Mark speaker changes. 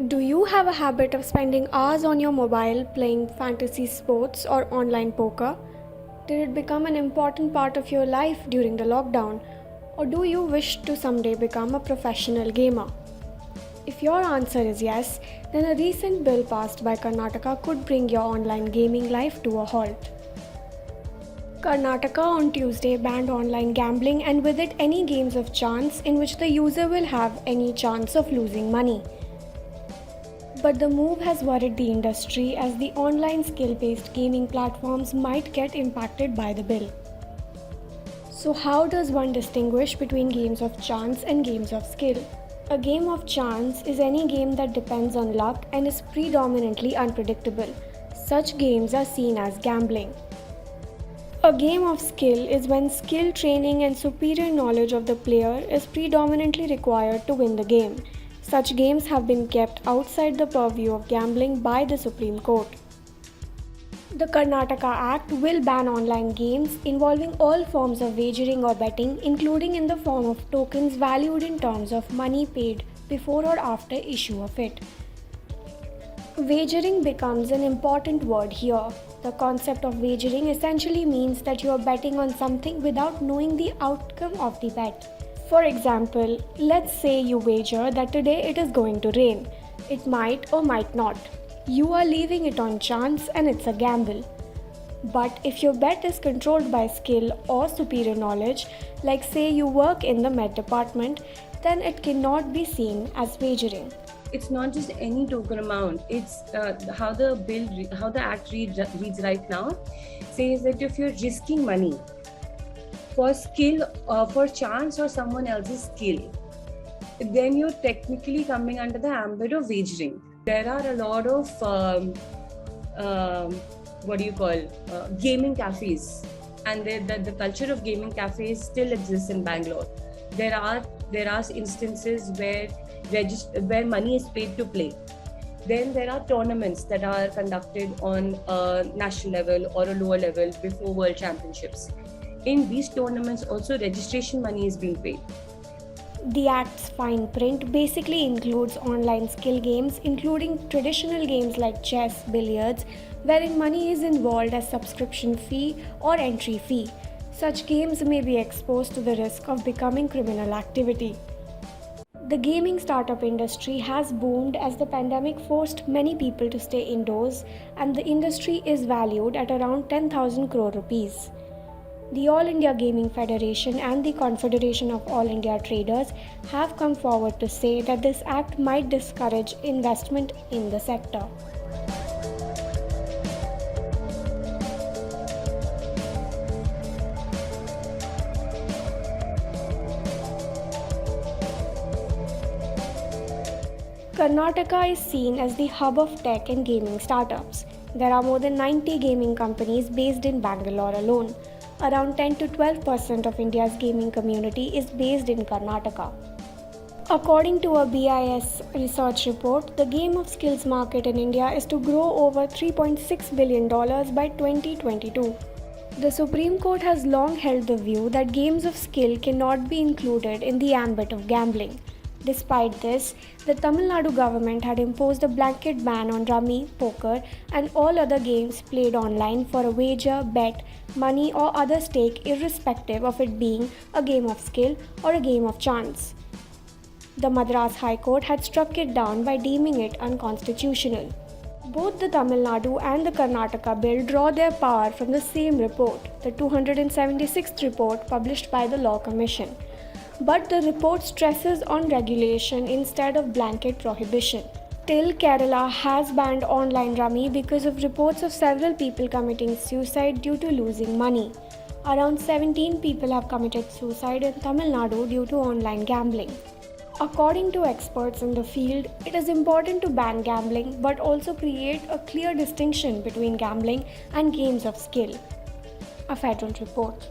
Speaker 1: Do you have a habit of spending hours on your mobile playing fantasy sports or online poker? Did it become an important part of your life during the lockdown? Or do you wish to someday become a professional gamer? If your answer is yes, then a recent bill passed by Karnataka could bring your online gaming life to a halt. Karnataka on Tuesday banned online gambling and with it any games of chance in which the user will have any chance of losing money. But the move has worried the industry as the online skill-based gaming platforms might get impacted by the bill. So how does one distinguish between games of chance and games of skill? A game of chance is any game that depends on luck and is predominantly unpredictable. Such games are seen as gambling. A game of skill is when skill training and superior knowledge of the player is predominantly required to win the game. Such games have been kept outside the purview of gambling by the Supreme Court. The Karnataka Act will ban online games involving all forms of wagering or betting, including in the form of tokens valued in terms of money paid before or after issue of it. Wagering becomes an important word here. The concept of wagering essentially means that you are betting on something without knowing the outcome of the bet. For example, let's say you wager that today it is going to rain. It might or might not. You are leaving it on chance and it's a gamble. But if your bet is controlled by skill or superior knowledge, like say you work in the Met department, then it cannot be seen as wagering.
Speaker 2: It's not just any token amount. It's how the act reads right now says that if you're risking money for skill, for chance or someone else's skill, then you're technically coming under the ambit of wagering. There are a lot of gaming cafes, and the culture of gaming cafes still exists in Bangalore. There are instances where money is paid to play. Then there are tournaments that are conducted on a national level or a lower level before World Championships. In these tournaments, also registration money is being paid.
Speaker 1: The Act's fine print basically includes online skill games, including traditional games like chess, billiards, wherein money is involved as subscription fee or entry fee. Such games may be exposed to the risk of becoming criminal activity. The gaming startup industry has boomed as the pandemic forced many people to stay indoors, and the industry is valued at around 10,000 crore rupees. The All India Gaming Federation and the Confederation of All India Traders have come forward to say that this act might discourage investment in the sector. Karnataka is seen as the hub of tech and gaming startups. There are more than 90 gaming companies based in Bangalore alone. Around 10 to 12% of India's gaming community is based in Karnataka. According to a BIS research report, the game of skills market in India is to grow over $3.6 billion by 2022. The Supreme Court has long held the view that games of skill cannot be included in the ambit of gambling. Despite this, the Tamil Nadu government had imposed a blanket ban on rummy, poker, and all other games played online for a wager, bet, money, or other stake, irrespective of it being a game of skill or a game of chance. The Madras High Court had struck it down by deeming it unconstitutional. Both the Tamil Nadu and the Karnataka bill draw their power from the same report, the 276th report published by the Law Commission. But the report stresses on regulation instead of blanket prohibition. Till Kerala has banned online rummy because of reports of several people committing suicide due to losing money. Around 17 people have committed suicide in Tamil Nadu due to online gambling. According to experts in the field, it is important to ban gambling but also create a clear distinction between gambling and games of skill. A federal report.